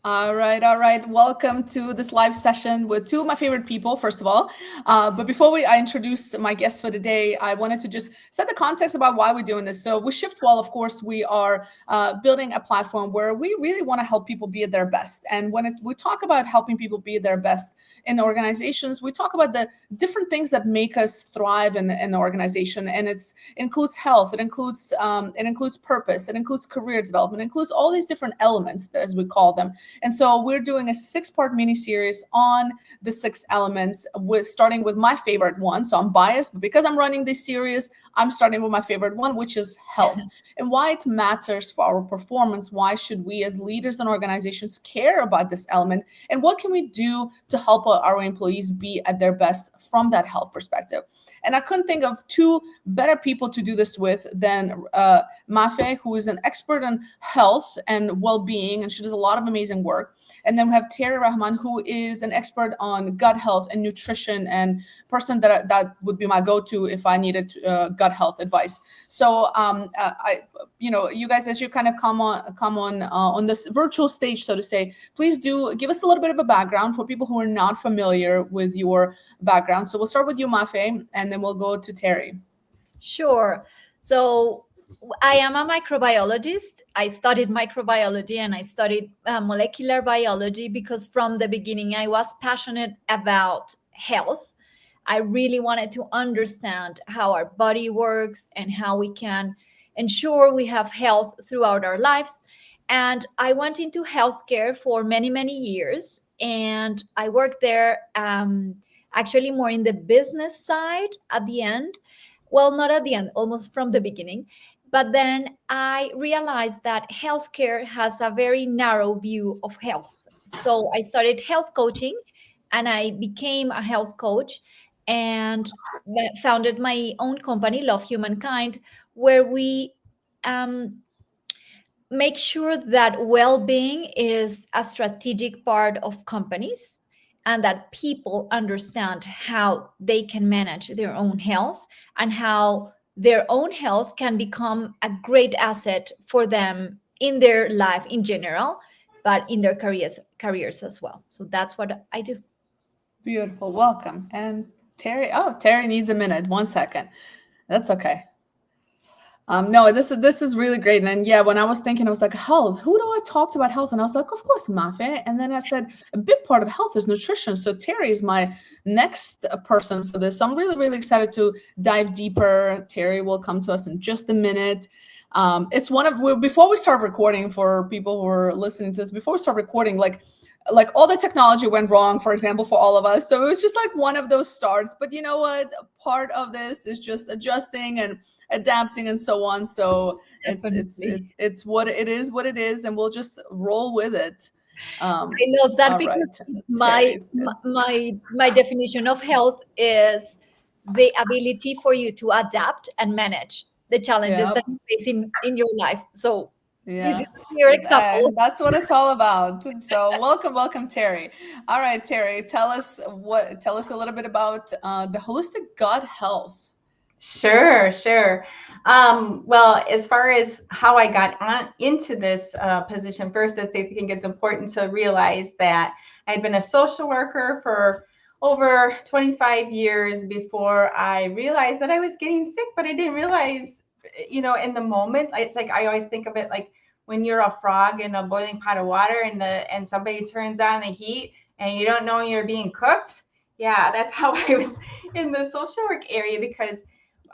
All right, all right. Welcome to this live session with two of my favorite people, first of all. But before I introduce my guests for the day, I wanted to just set the context about why we're doing this. So with Shiftwell, of course, we are building a platform where we really want to help people be at their best. And we talk about helping people be at their best in organizations, we talk about the different things that make us thrive in an organization. And it includes health, it includes purpose, it includes career development, it includes all these different elements, as we call them. And so we're doing a 6-part mini series on the 6 elements, starting with my favorite one. So I'm biased, but because I'm running this series, I'm starting with my favorite one, which is health, and why it matters for our performance. Why should we as leaders and organizations care about this element? And what can we do to help our employees be at their best from that health perspective? And I couldn't think of 2 better people to do this with than Mafe, who is an expert in health and well-being, and she does a lot of amazing work. And then we have Terri Rahman, who is an expert on gut health and nutrition, and person that would be my go-to if I needed gut health advice. So you guys, as you kind of come on this virtual stage, so to say, please do give us a little bit of a background for people who are not familiar with your background. So we'll start with you, Mafe, and then we'll go to Terri. Sure. So I am a microbiologist. I studied microbiology and I studied molecular biology because from the beginning I was passionate about health. I really wanted to understand how our body works and how we can ensure we have health throughout our lives. And I went into healthcare for many, many years. And I worked there actually more in the business side at the end. Well, not at the end, almost from the beginning. But then I realized that healthcare has a very narrow view of health. So I started health coaching and I became a health coach and founded my own company, Love Humankind, where we make sure that well-being is a strategic part of companies and that people understand how they can manage their own health and how their own health can become a great asset for them in their life in general, but in their careers as well. So that's what I do. Beautiful. Welcome. And Terri, Terri needs a minute. 1 second. That's okay. No, this is really great. And yeah, when I was thinking, I was like, health, who do I talk to about health? And I was like, of course, Mafe. And then I said, a big part of health is nutrition. So Terri is my next person for this. So I'm really, really excited to dive deeper. Terri will come to us in just a minute. It's before we start recording, for people who are listening to this, before we start recording, like all the technology went wrong, for example, for all of us. So it was just like one of those starts. But you know what? Part of this is just adjusting and adapting and so on. So it's what it is, and we'll just roll with it. I love that because my definition of health is the ability for you to adapt and manage the challenges that you face in your life. So this is your example. That's what it's all about. So welcome, Terri. All right, Terri, tell us a little bit about the holistic gut health. Sure. Well, as far as how I got into this position, first, I think it's important to realize that I'd been a social worker for over 25 years before I realized that I was getting sick, but I didn't realize, in the moment. It's like I always think of it like when you're a frog in a boiling pot of water and somebody turns on the heat and you don't know you're being cooked. Yeah, that's how I was in the social work area, because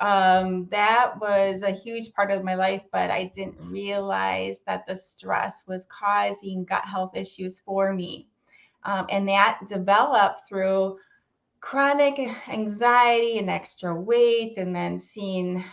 that was a huge part of my life, but I didn't realize that the stress was causing gut health issues for me. And that developed through chronic anxiety and extra weight, and then seeing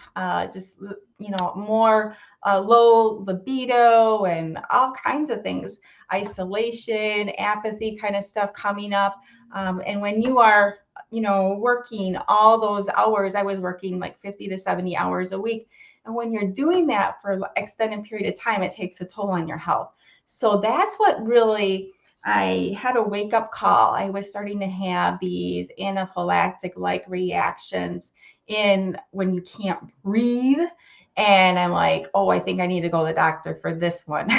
more low libido and all kinds of things, isolation, apathy kind of stuff coming up. And when you are working all those hours, I was working like 50 to 70 hours a week. And when you're doing that for an extended period of time, it takes a toll on your health. So that's what really, I had a wake up call. I was starting to have these anaphylactic-like reactions when you can't breathe. And I'm like, oh, I think I need to go to the doctor for this one.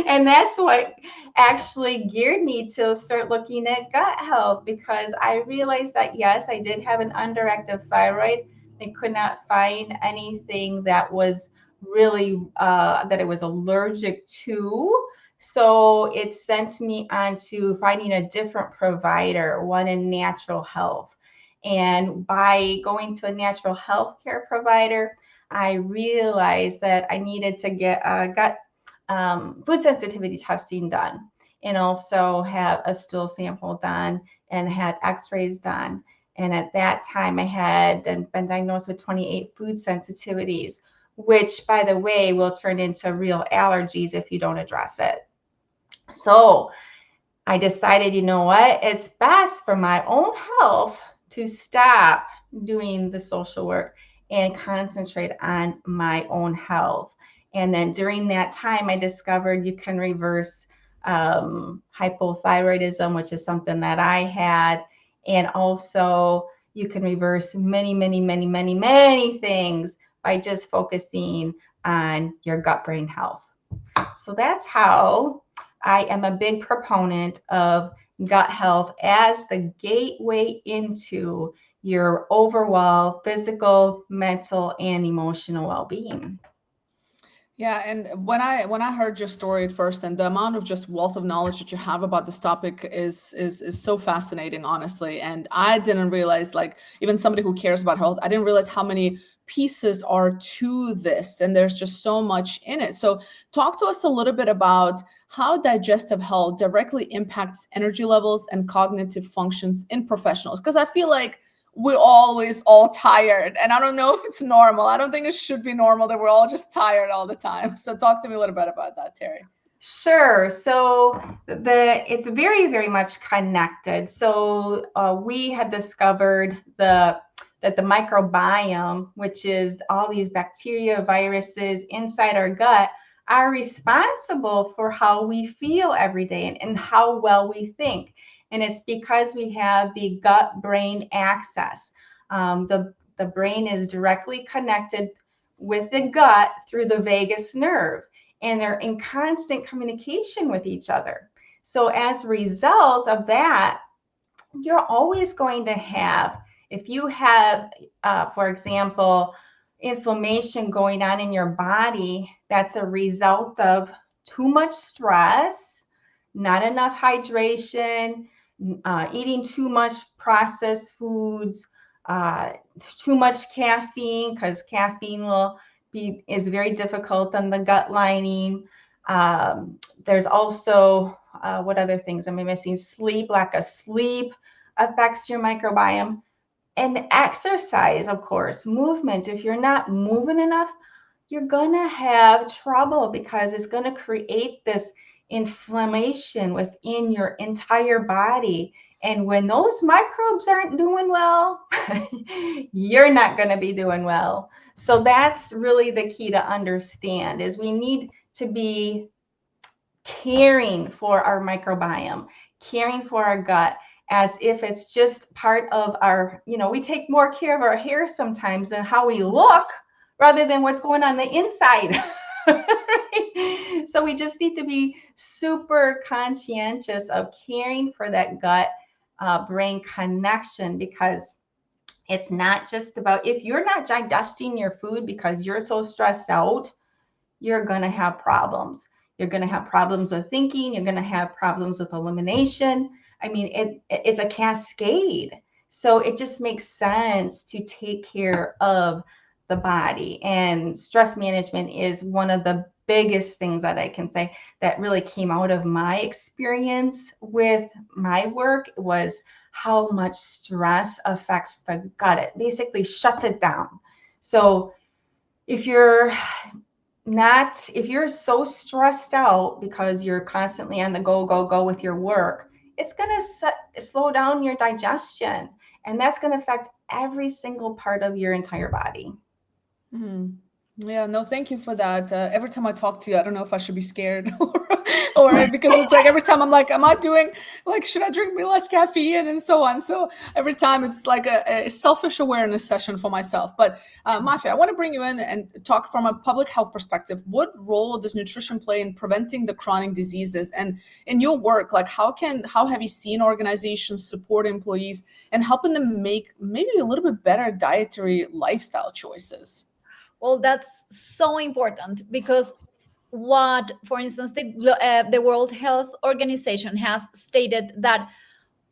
And that's what actually geared me to start looking at gut health, because I realized that, yes, I did have an underactive thyroid. They could not find anything that was really that it was allergic to. So it sent me on to finding a different provider, one in natural health. And by going to a natural health care provider, I realized that I needed to get a gut food sensitivity testing done, and also have a stool sample done, and had x-rays done. And at that time, I had been diagnosed with 28 food sensitivities, which, by the way, will turn into real allergies if you don't address it. So I decided, you know what, it's best for my own health to stop doing the social work and concentrate on my own health. And then during that time, I discovered you can reverse hypothyroidism, which is something that I had. And also you can reverse many, many, many, many, many things by just focusing on your gut brain health. So that's how I am a big proponent of gut health as the gateway into your overall physical, mental, and emotional well-being. Yeah, and when I heard your story at first, and the amount of just wealth of knowledge that you have about this topic is so fascinating, honestly. And I didn't realize, like, even somebody who cares about health, I didn't realize how many pieces are to this, and there's just so much in it. So talk to us a little bit about how digestive health directly impacts energy levels and cognitive functions in professionals, because I feel like we're always all tired, and I don't know if it's normal. I don't think it should be normal that we're all just tired all the time. So talk to me a little bit about that, Terri. Sure. So it's very, very much connected. So we have discovered that the microbiome, which is all these bacteria, viruses inside our gut, are responsible for how we feel every day, and how well we think. And it's because we have the gut-brain axis. The brain is directly connected with the gut through the vagus nerve, and they're in constant communication with each other. So as a result of that, you're always going to have, if you have, for example, inflammation going on in your body, that's a result of too much stress, not enough hydration, eating too much processed foods, too much caffeine, because caffeine is very difficult on the gut lining. There's also, what other things am I missing? Sleep, lack of sleep affects your microbiome. And exercise, of course, movement. If you're not moving enough, you're gonna have trouble, because it's gonna create this inflammation within your entire body. And when those microbes aren't doing well, you're not gonna be doing well. So that's really the key to understand, is we need to be caring for our microbiome, caring for our gut, as if it's just part of our, we take more care of our hair sometimes than how we look, rather than what's going on the inside. Right? So we just need to be super conscientious of caring for that gut brain connection, because it's not just about, if you're not digesting your food because you're so stressed out, you're going to have problems. You're going to have problems with thinking. You're going to have problems with elimination. I mean, it's a cascade. So it just makes sense to take care of the body. And stress management is one of the biggest things that I can say that really came out of my experience with my work, was how much stress affects the gut. It basically shuts it down. So if you're so stressed out because you're constantly on the go with your work, it's going to slow down your digestion, and that's going to affect every single part of your entire body. Mm-hmm. Yeah, no, thank you for that. Every time I talk to you, I don't know if I should be scared or or because it's like every time I'm like, am I doing, like, should I drink less caffeine and so on? So every time it's like a selfish awareness session for myself. But Mafe, I want to bring you in and talk from a public health perspective. What role does nutrition play in preventing the chronic diseases? And in your work, like how have you seen organizations support employees and helping them make maybe a little bit better dietary lifestyle choices? Well, that's so important because what, for instance, the World Health Organization has stated that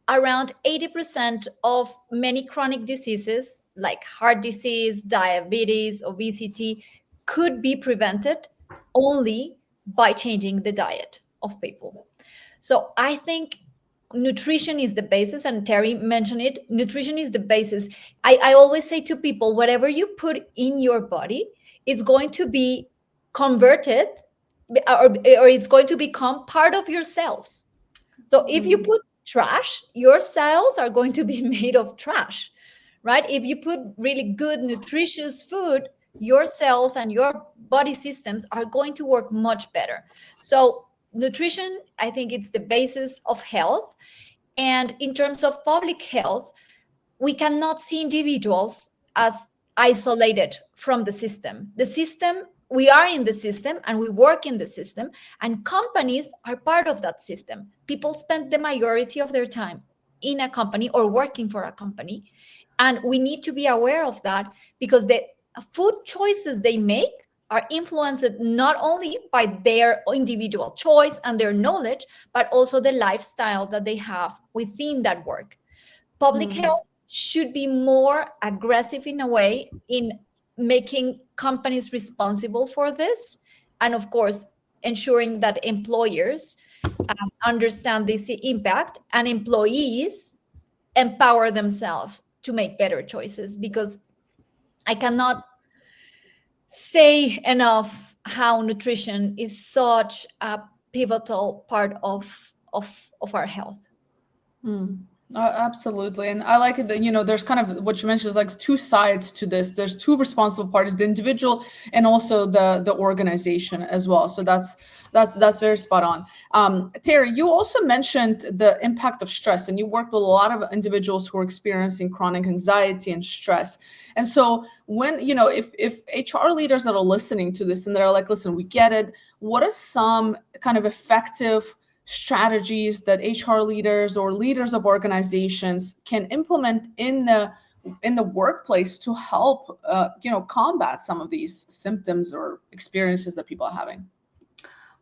around 80% of many chronic diseases like heart disease, diabetes, obesity could be prevented only by changing the diet of people. So I think nutrition is the basis, and Terry mentioned it. Nutrition is the basis. I always say to people, whatever you put in your body, it's going to be converted, or it's going to become part of your cells. So if you put trash, your cells are going to be made of trash, right? If you put really good, nutritious food, your cells and your body systems are going to work much better. So nutrition, I think it's the basis of health. And in terms of public health, we cannot see individuals as isolated from the system. The system, we are in the system and we work in the system, and companies are part of that system. People spend the majority of their time in a company or working for a company. And we need to be aware of that because the food choices they make are influenced not only by their individual choice and their knowledge, but also the lifestyle that they have within that work. Public health should be more aggressive in a way in making companies responsible for this, and of course ensuring that employers understand this impact and employees empower themselves to make better choices, because I cannot say enough how nutrition is such a pivotal part of our health. Absolutely. And I like it that, there's kind of what you mentioned is like two sides to this. There's two responsible parties, the individual and also the organization as well. So that's very spot on. Terri, you also mentioned the impact of stress, and you worked with a lot of individuals who are experiencing chronic anxiety and stress. And so when, if HR leaders that are listening to this and they're like, listen, we get it. What are some kind of effective strategies that HR leaders or leaders of organizations can implement in the workplace to help combat some of these symptoms or experiences that people are having?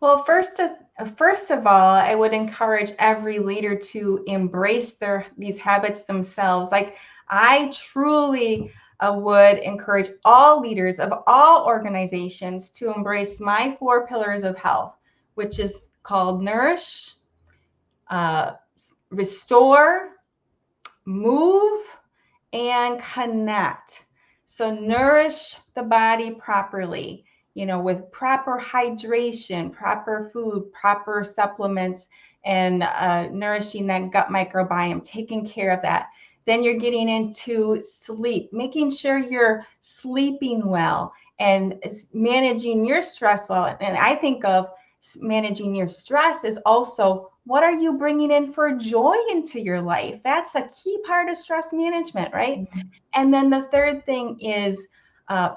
Well, first of all, I would encourage every leader to embrace these habits themselves. Like, I truly would encourage all leaders of all organizations to embrace my 4 pillars of health, which is called nourish, restore, move, and connect. So nourish the body properly, with proper hydration, proper food, proper supplements, and nourishing that gut microbiome, taking care of that. Then you're getting into sleep, making sure you're sleeping well and managing your stress well. And I think of managing your stress is also, what are you bringing in for joy into your life? That's a key part of stress management, right? And then the third thing is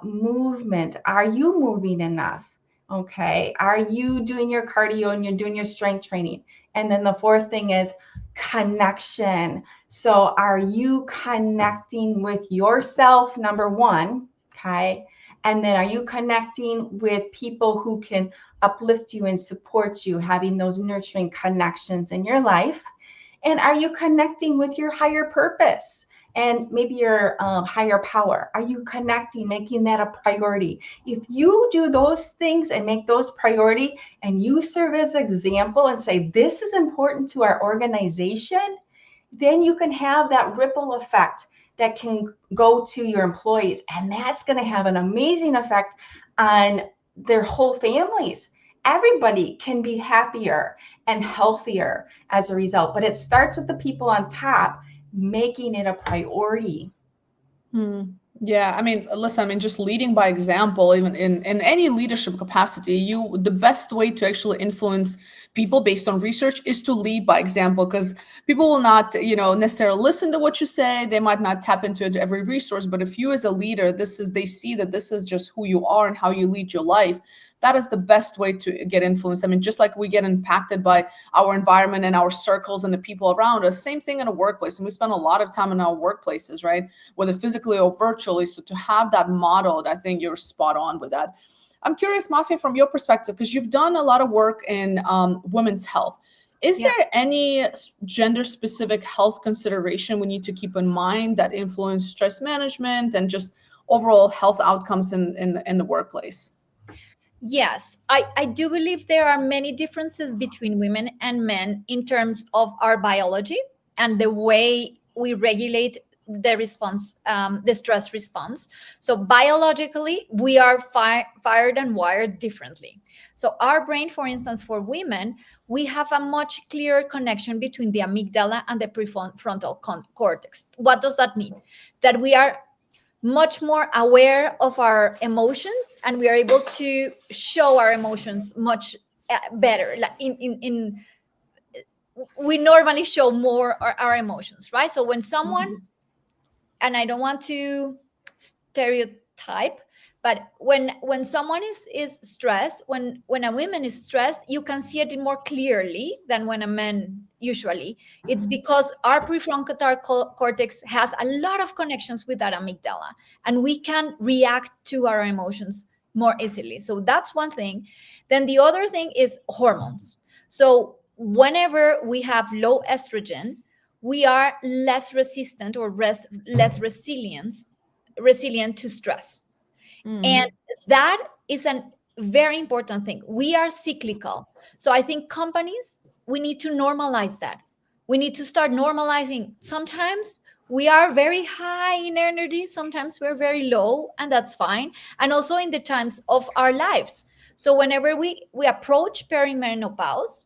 movement. Are you moving enough? Okay. Are you doing your cardio and you're doing your strength training? And then the fourth thing is connection. So are you connecting with yourself, number one? Okay. And then are you connecting with people who can uplift you and support you, having those nurturing connections in your life? And are you connecting with your higher purpose and maybe your higher power? Are you connecting, making that a priority? If you do those things and make those priority, and you serve as an example and say, this is important to our organization, then you can have that ripple effect that can go to your employees. And that's going to have an amazing effect on their whole families. Everybody can be happier and healthier as a result, but it starts with the people on top making it a priority. Yeah, I mean, listen, I mean, just leading by example, even in any leadership capacity, the best way to actually influence people based on research is to lead by example, because people will not, necessarily listen to what you say. They might not tap into it, every resource, but if you as a leader, they see that this is just who you are and how you lead your life. That is the best way to get influenced. I mean, just like we get impacted by our environment and our circles and the people around us, same thing in a workplace. And we spend a lot of time in our workplaces, right? Whether physically or virtually. So to have that modeled, I think you're spot on with that. I'm curious, Mafe, from your perspective, because you've done a lot of work in women's health. Is there any gender specific health consideration we need to keep in mind that influence stress management and just overall health outcomes in the workplace? Yes, I do believe there are many differences between women and men in terms of our biology and the way we regulate the response, the stress response. So biologically, we are fired and wired differently. So our brain, for instance, for women, we have a much clearer connection between the amygdala and the prefrontal cortex. What does that mean? That we are much more aware of our emotions, and we are able to show our emotions much better. Like in we normally show more our emotions, right? So when someone, and I don't want to stereotype, but when someone is stressed, when a woman is stressed, you can see it more clearly than when a man usually. It's because our prefrontal cortex has a lot of connections with that amygdala, and we can react to our emotions more easily. So that's one thing. Then the other thing is hormones. So whenever we have low estrogen, we are less resistant or less resilient to stress. And that is a very important thing. We are cyclical. So I think companies, we need to normalize that. We need to start normalizing. Sometimes we are very high in energy, sometimes we're very low, and that's fine. And also in the times of our lives. So whenever we approach perimenopause,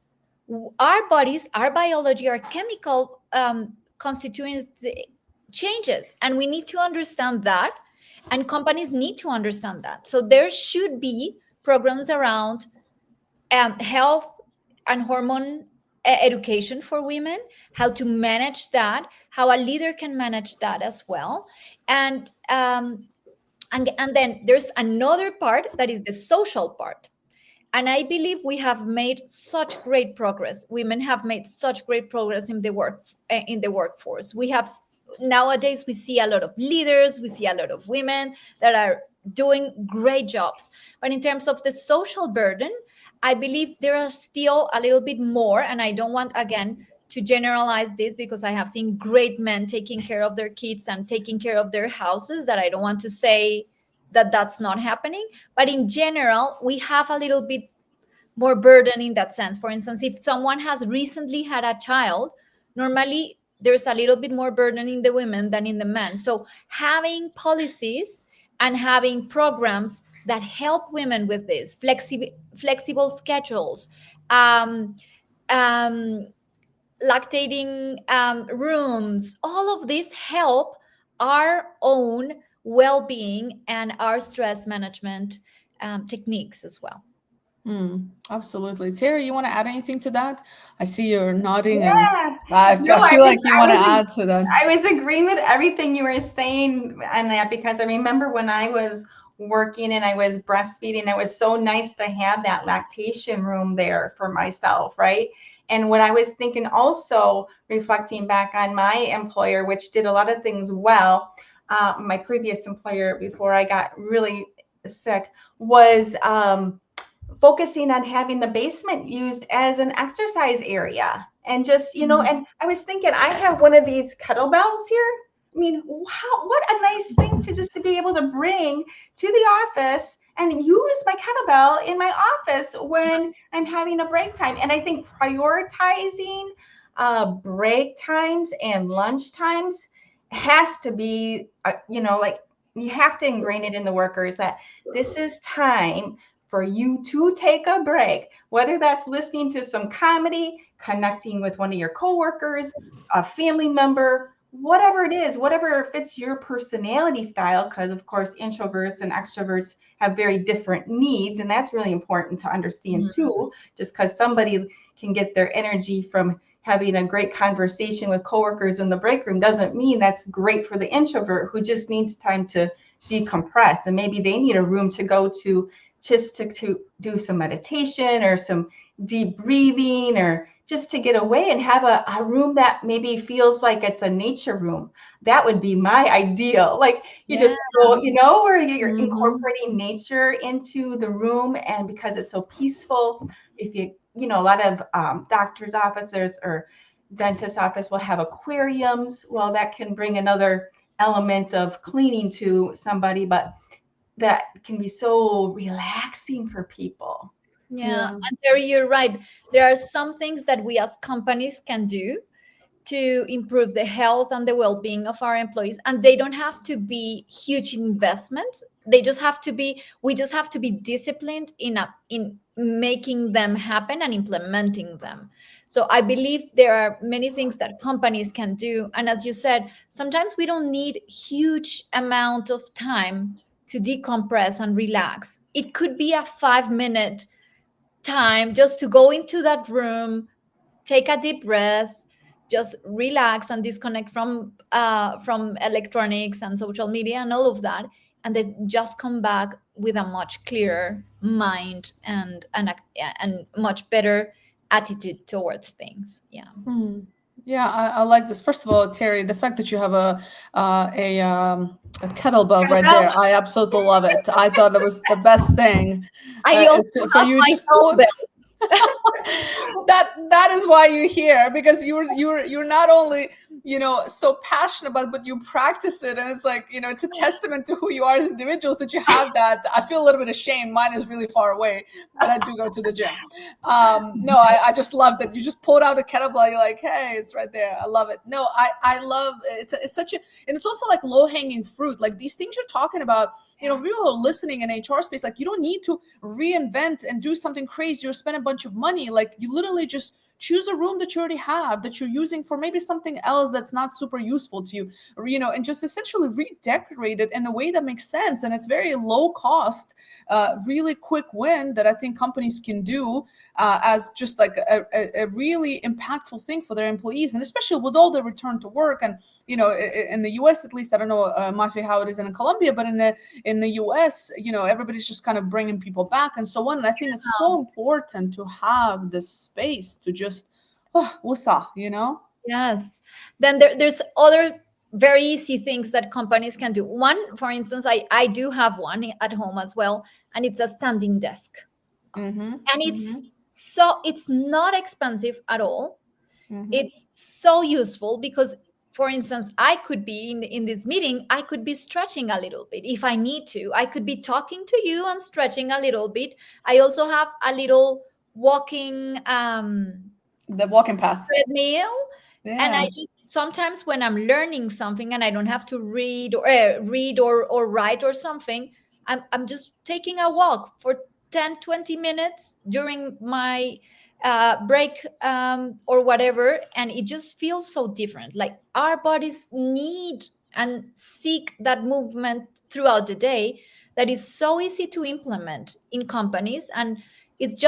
our bodies, our biology, our chemical constituents changes, and we need to understand that, and companies need to understand that. So there should be programs around health and hormone education for women, how to manage that, how a leader can manage that as well. And then there's another part that is the social part. And I believe we have made such great progress. Women have made such great progress in the workforce. We have, nowadays we see a lot of leaders, we see a lot of women that are doing great jobs. But in terms of the social burden, I believe there are still a little bit more. And I don't want, again, to generalize this, because I have seen great men taking care of their kids and taking care of their houses, that I don't want to say that that's not happening. But in general, we have a little bit more burden in that sense. For instance, if someone has recently had a child, normally there's a little bit more burden in the women than in the men. So having policies and having programs that help women with this, flexible schedules, um, um, lactating rooms, all of this help our own well-being and our stress management techniques as well. Absolutely. Terri, you want to add anything to that? I see you're nodding, and Yeah. No, I feel like you want to add to that. I was agreeing with everything you were saying on that, because I remember when I was working and I was breastfeeding, it was so nice to have that lactation room there for myself, right? And what I was thinking, also reflecting back on my employer, which did a lot of things well, my previous employer before I got really sick, was focusing on having the basement used as an exercise area. And just, and I was thinking, I have one of these kettlebells here. I mean, wow, what a nice thing to be able to bring to the office and use my kettlebell in my office when I'm having a break time. And I think prioritizing break times and lunch times has to be, like, you have to ingrain it in the workers that this is time for you to take a break, whether that's listening to some comedy, connecting with one of your coworkers, a family member, whatever it is, whatever fits your personality style, because of course introverts and extroverts have very different needs, and that's really important to understand too. Just because somebody can get their energy from having a great conversation with coworkers in the break room doesn't mean that's great for the introvert who just needs time to decompress, and maybe they need a room to go to just to do some meditation or some deep breathing, or just to get away and have a room that maybe feels like it's a nature room. That would be my ideal. Like you just go, where you're incorporating nature into the room, and because it's so peaceful, if a lot of doctor's offices or dentist office will have aquariums. Well, that can bring another element of cleaning to somebody, but that can be so relaxing for people. Yeah. And Terri, you're right. There are some things that we as companies can do to improve the health and the well-being of our employees, and they don't have to be huge investments. We just have to be disciplined in making them happen and implementing them. So I believe there are many things that companies can do, and as you said, sometimes we don't need huge amount of time to decompress and relax. It could be a 5-minute time just to go into that room, take a deep breath, just relax and disconnect from electronics and social media and all of that, and then just come back with a much clearer mind and much better attitude towards things. Yeah, I like this. First of all, Terri, the fact that you have a kettlebell right there, I absolutely love it. I thought it was the best thing. I also for have you my just dumbbells. that is why you're here, because you're not only so passionate about it, but you practice it, and it's like it's a testament to who you are as individuals that you have that. I feel a little bit ashamed. Mine is really far away, but I do go to the gym. No, I just love that you just pulled out a kettlebell. You're like, hey, it's right there. I love it. No, I love it. It's such a, and it's also like low hanging fruit. Like these things you're talking about. People who are listening in HR space, like you don't need to reinvent and do something crazy or spend a bunch of money. Like you literally just choose a room that you already have that you're using for maybe something else that's not super useful to you, or, and just essentially redecorate it in a way that makes sense. And it's very low cost, really quick win that I think companies can do as just like a really impactful thing for their employees. And especially with all the return to work, and in the US, at least, I don't know, Mafe, how it is in Colombia, but in the US, everybody's just kind of bringing people back and so on. And I think it's so important to have this space to just woosah, Yes. Then there's other very easy things that companies can do. One, for instance, I do have one at home as well, and it's a standing desk. And it's not expensive at all. It's so useful because, for instance, I could be in this meeting, I could be stretching a little bit if I need to. I could be talking to you and stretching a little bit. I also have a little walking the walking path treadmill. And I just sometimes when I'm learning something and I don't have to read or write or something, I'm just taking a walk for 10-20 minutes during my break or whatever, and it just feels so different. Like our bodies need and seek that movement throughout the day, that is so easy to implement in companies, and it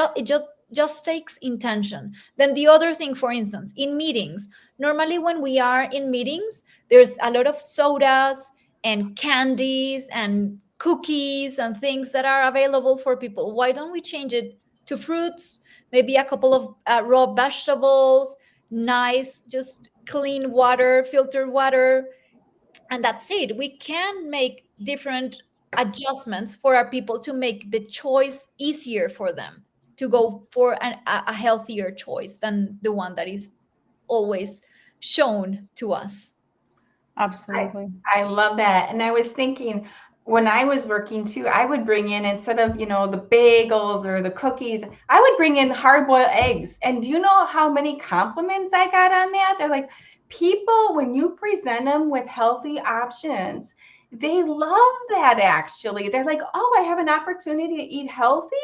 just takes intention. Then the other thing, for instance, in meetings, normally when we are in meetings, there's a lot of sodas and candies and cookies and things that are available for people. Why don't we change it to fruits, maybe a couple of raw vegetables, nice, just clean water, filtered water, and that's it. We can make different adjustments for our people to make the choice easier for them to go for a healthier choice than the one that is always shown to us. Absolutely. I love that. And I was thinking, when I was working too, I would bring in, instead of, the bagels or the cookies, I would bring in hard-boiled eggs. And do you know how many compliments I got on that? They're like, people, when you present them with healthy options, they love that actually. They're like, oh, I have an opportunity to eat healthy,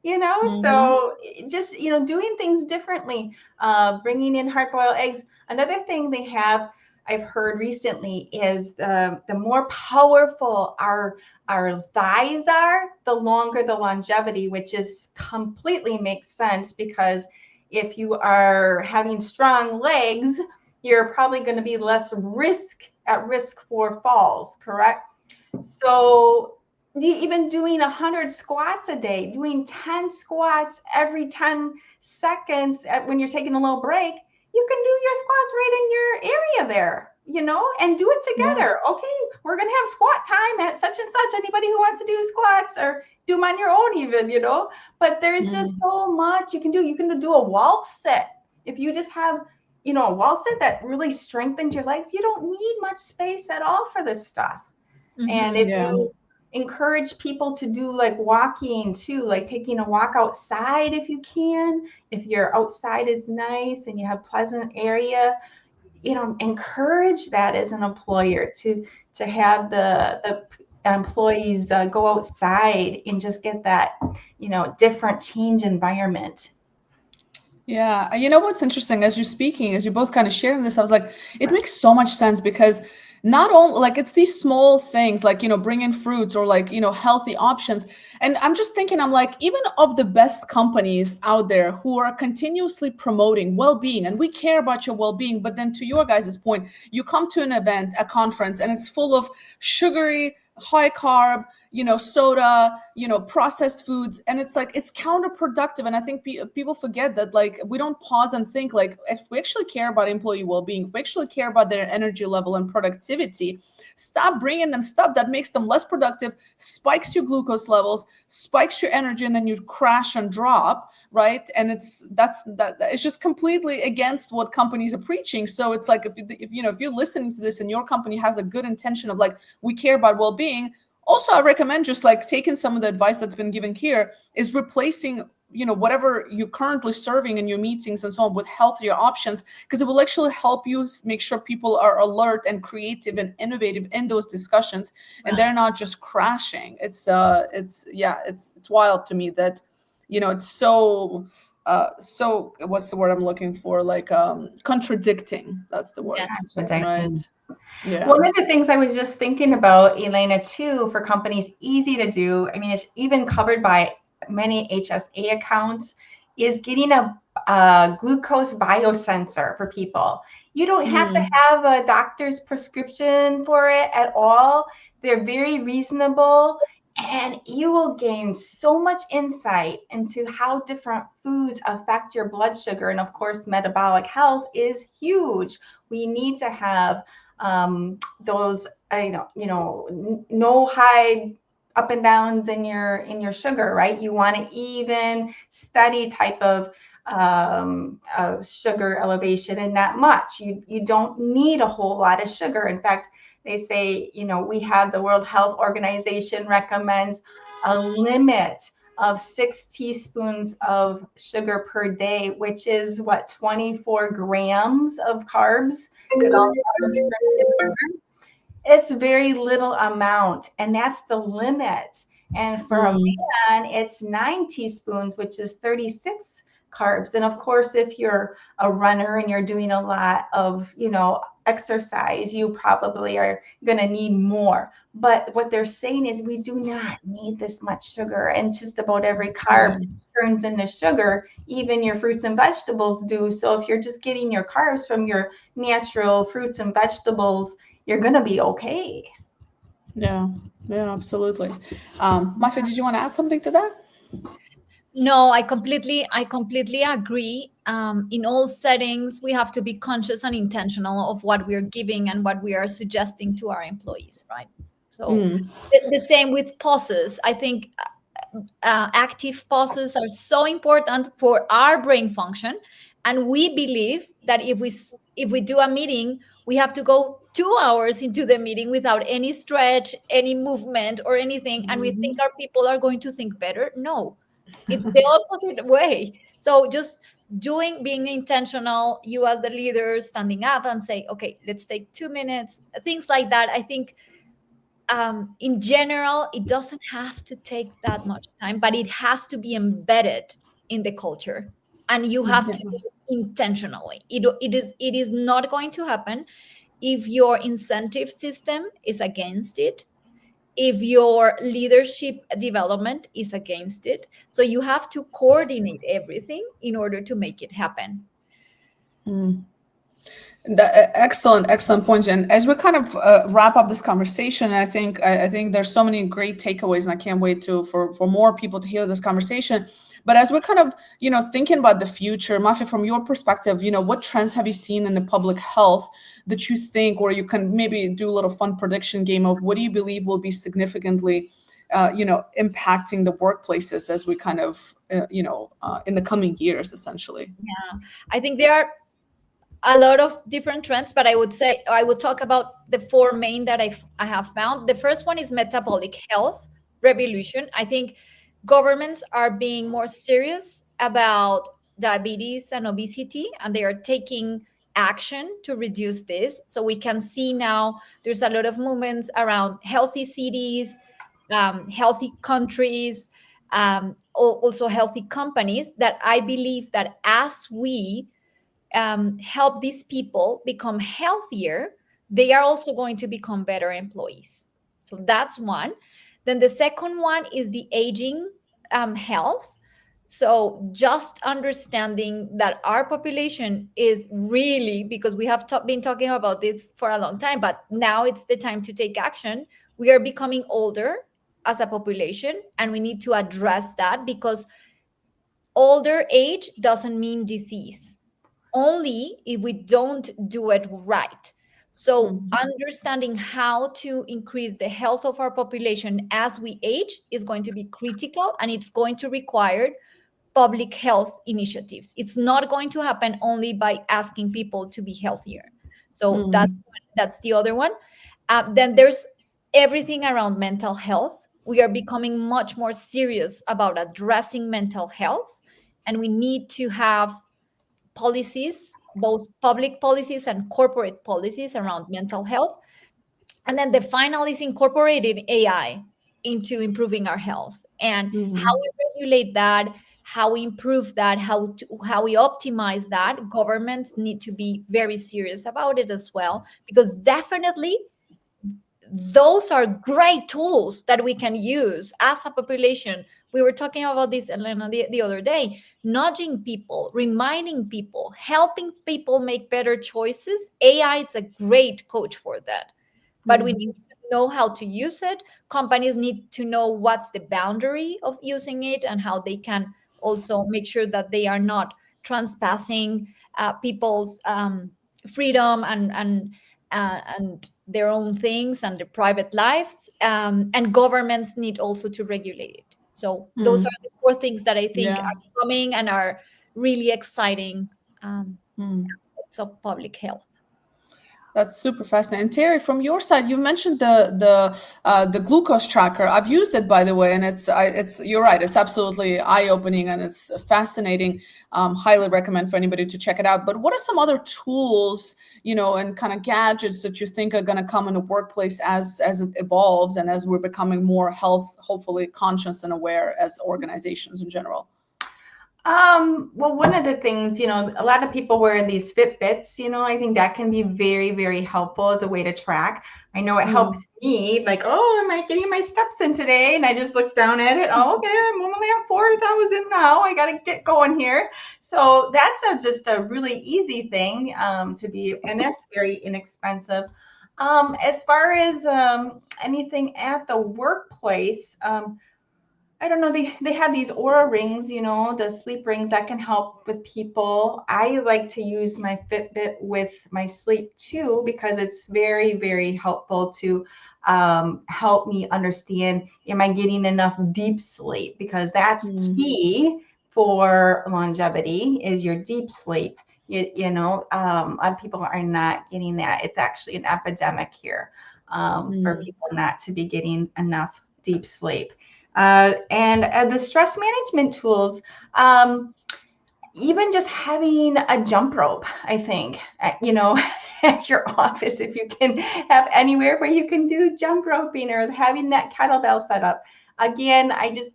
so just, doing things differently, bringing in hard-boiled eggs. Another thing they have, I've heard recently is the more powerful our thighs are, the longer the longevity, which is completely makes sense, because if you are having strong legs, you're probably going to be less at risk for falls, correct? So even doing 100 squats a day, doing 10 squats every 10 seconds when you're taking a little break, you can do your squats right in your area there, and do it together. Yeah. Okay, we're going to have squat time at such and such. Anybody who wants to do squats, or do them on your own even, but there's just so much you can do. You can do a wall sit. If you just have, a wall sit that really strengthens your legs, you don't need much space at all for this stuff. And if you encourage people to do like walking too, like taking a walk outside if you can, if your outside is nice and you have pleasant area, encourage that as an employer to have the employees go outside and just get that, different change environment. Yeah. What's interesting, as you're both kind of sharing this, I was like, it makes so much sense, because not only like it's these small things like, bring in fruits or like, healthy options. And I'm just thinking, I'm like, even of the best companies out there who are continuously promoting well-being, and we care about your well-being. But then to your guys' point, you come to an event, a conference, and it's full of sugary, high carb, soda, processed foods. And it's like, it's counterproductive. And I think people forget that, like, we don't pause and think, like, if we actually care about employee well-being, if we actually care about their energy level and productivity, stop bringing them stuff that makes them less productive, spikes your glucose levels, spikes your energy, and then you crash and drop, right? And it's just completely against what companies are preaching. So it's like, if you're listening to this and your company has a good intention of like, we care about well-being. Also, I recommend just like taking some of the advice that's been given here, is replacing, whatever you're currently serving in your meetings and so on with healthier options, because it will actually help you make sure people are alert and creative and innovative in those discussions, and they're not just crashing. It's wild to me that, it's so what's the word I'm looking for? Like, contradicting. That's the word. Yes, contradicting. Right. Yeah. One of the things I was just thinking about, Elena, too, for companies, easy to do, I mean, it's even covered by many HSA accounts, is getting a glucose biosensor for people. You don't have to have a doctor's prescription for it at all. They're very reasonable, and you will gain so much insight into how different foods affect your blood sugar. And of course, metabolic health is huge. We need to have those, no high up and downs in your sugar, right? You want an even, steady type of sugar elevation, and not much. You don't need a whole lot of sugar. In fact, they say, we have the World Health Organization recommends a limit of 6 teaspoons of sugar per day, which is 24 grams of carbs. Because all carbs turn into sugar. It's very little amount, and that's the limit. And for a man, it's 9 teaspoons, which is 36 carbs. And of course, if you're a runner and you're doing a lot of, exercise, you probably are going to need more. But what they're saying is we do not need this much sugar, and just about every carb turns into sugar. Even your fruits and vegetables do. So if you're just getting your carbs from your natural fruits and vegetables, you're going to be okay. Yeah, absolutely. Mafe, did you want to add something to that? No, I completely agree. In all settings, we have to be conscious and intentional of what we're giving and what we are suggesting to our employees, right? So the same with pauses. I think active pauses are so important for our brain function, and we believe that if we do a meeting, we have to go 2 hours into the meeting without any stretch, any movement, or anything, and we think our people are going to think better. No. It's the opposite way. So just being intentional, you as the leader standing up and say, okay, let's take 2 minutes, things like that. I think in general, it doesn't have to take that much time, but it has to be embedded in the culture, and you have to do it intentionally. It is not going to happen if your incentive system is against it, if your leadership development is against it. So you have to coordinate everything in order to make it happen. Excellent points. And as we kind of wrap up this conversation, I think there's so many great takeaways, and I can't wait for more people to hear this conversation. But as we're kind of thinking about the future, Mafe, from your perspective, what trends have you seen in the public health that you think, or you can maybe do a little fun prediction game of what do you believe will be significantly impacting the workplaces as we kind of in the coming years, essentially. Yeah, I think there are a lot of different trends, but I would talk about the four main that I have found. The first one is metabolic health revolution. I think governments are being more serious about diabetes and obesity, and they are taking action to reduce this. So we can see now there's a lot of movements around healthy cities, healthy countries, also healthy companies, that I believe that as we help these people become healthier, they are also going to become better employees. So that's one. Then the second one is the aging health. So just understanding that our population is really, because we have been talking about this for a long time, but now it's the time to take action. We are becoming older as a population, and we need to address that, because older age doesn't mean disease, only if we don't do it right. So understanding how to increase the health of our population as we age is going to be critical, and it's going to require public health initiatives. It's not going to happen only by asking people to be healthier. So that's the other one. Then there's everything around mental health. We are becoming much more serious about addressing mental health, and we need to have policies, both public policies and corporate policies around mental health. And then the final is incorporating AI into improving our health, and how we regulate that, how we improve that, how we optimize that. Governments need to be very serious about it as well, because definitely those are great tools that we can use as a population. We were talking about this, Elena, the other day, nudging people, reminding people, helping people make better choices. AI is a great coach for that, but we need to know how to use it. Companies need to know what's the boundary of using it, and how they can also make sure that they are not trespassing people's freedom and their own things and their private lives. And governments need also to regulate it. So those are the four things that I think are coming and are really exciting aspects of public health. That's super fascinating. And Terri, from your side, you mentioned the glucose tracker. I've used it, by the way, and it's you're right. It's absolutely eye-opening and it's fascinating. Highly recommend for anybody to check it out. But what are some other tools, and kind of gadgets that you think are going to come in the workplace as it evolves and as we're becoming more health, hopefully conscious and aware as organizations in general? Well, one of the things, a lot of people wear these Fitbits, I think that can be very, very helpful as a way to track. I know it helps me, like, oh, am I getting my steps in today? And I just look down at it. Oh, okay, I'm only at 4,000 now. I got to get going here. So that's just a really easy thing to be, and that's very inexpensive. As far as anything at the workplace, I don't know, they have these Aura rings, the sleep rings that can help with people. I like to use my Fitbit with my sleep too, because it's very, very helpful to help me understand, am I getting enough deep sleep? Because that's key for longevity, is your deep sleep. A lot of people are not getting that. It's actually an epidemic here for people not to be getting enough deep sleep. And the stress management tools, even just having a jump rope, I think, at your office, if you can have anywhere where you can do jump roping, or having that kettlebell set up. Again,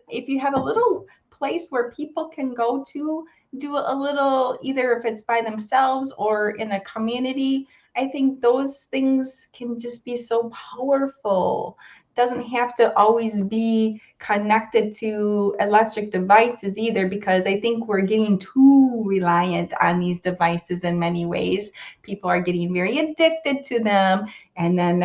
if you have a little place where people can go to do a little, either if it's by themselves or in a community, I think those things can just be so powerful. Doesn't have to always be connected to electric devices either, because I think we're getting too reliant on these devices in many ways. People are getting very addicted to them, and then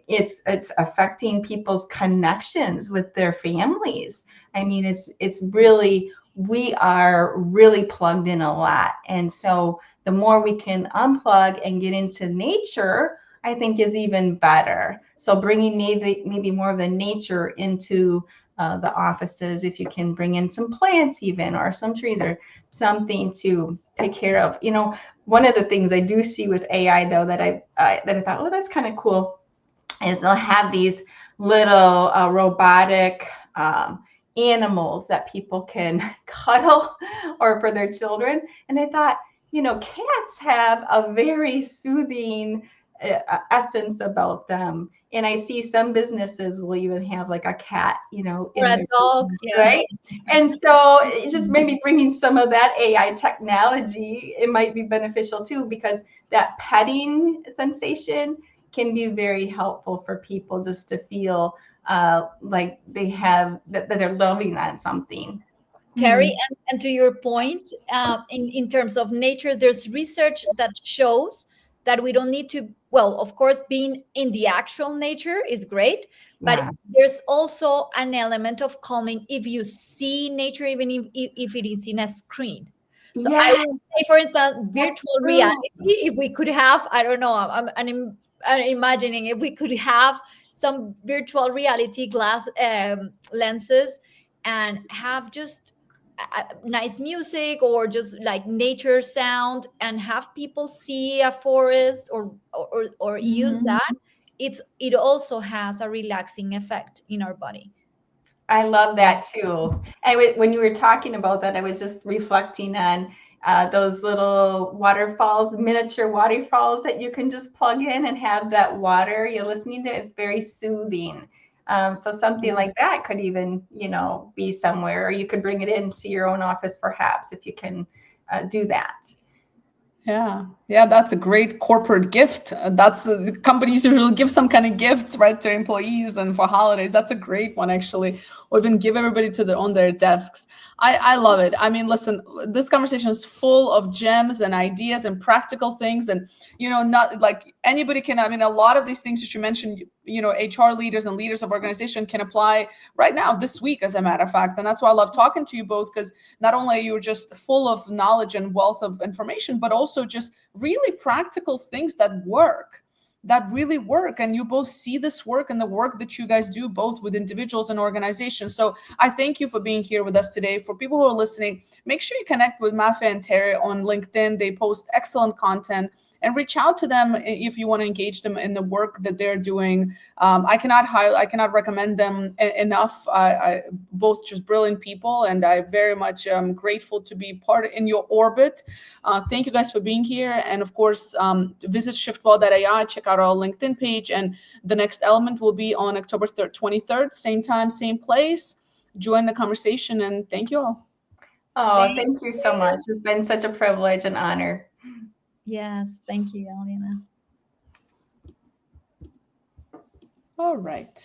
it's affecting people's connections with their families. I mean, it's really, we are really plugged in a lot, and so the more we can unplug and get into nature, I think is even better. So bringing maybe more of the nature into the offices, if you can bring in some plants even, or some trees or something to take care of. You know, one of the things I do see with AI though that I thought, oh, that's kind of cool, is they'll have these little robotic animals that people can cuddle or for their children. And I thought, you know, cats have a very soothing essence about them. And I see some businesses will even have like a cat, you know, Or in a their dog, business, yeah. right? And so it just maybe bringing some of that AI technology, it might be beneficial too, because that petting sensation can be very helpful for people just to feel like they have that they're loving on something. Terry, and to your point, in terms of nature, there's research that shows that we don't need to, well, of course, being in the actual nature is great, but Yeah. there's also an element of calming if you see nature, even if it is in a screen. So I Yeah, would say, for instance, that's virtual true. reality, if we could have, I don't know, I'm imagining if we could have some virtual reality glass lenses and have just nice music or just like nature sound and have people see a forest or use Mhm. that, it also has a relaxing effect in our body. I love that too. When you were talking about that, I was just reflecting on those little waterfalls, miniature waterfalls that you can just plug in and have that water you're listening to. It's very soothing. So something like that could even, you know, be somewhere, or you could bring it into your own office perhaps if you can do that. Yeah, that's a great corporate gift. That's the companies usually give some kind of gifts, right, to employees and for holidays. That's a great one, actually, or even give everybody to their on their desks. I love it. I mean, listen, this conversation is full of gems and ideas and practical things, and not like anybody can. I mean, a lot of these things that you mentioned, HR leaders and leaders of organization can apply right now, this week, as a matter of fact, and that's why I love talking to you both, because not only are you just full of knowledge and wealth of information, but also just really practical things that really work, and you both see this work and the work that you guys do both with individuals and organizations. So I thank you for being here with us today. For people who are listening, make sure you connect with Mafe and Terri on LinkedIn. They post excellent content, and reach out to them if you want to engage them in the work that they're doing. I cannot recommend them enough. I both just brilliant people, and I very much grateful to be part in your orbit. Thank you guys for being here, and of course, visit Shiftwell.ai, check out our LinkedIn page, and the next element will be on October 23rd, same time, same place. Join the conversation, and thank you all. Oh, thank you so much. It's been such a privilege and honor. Yes, thank you, Elena. All right.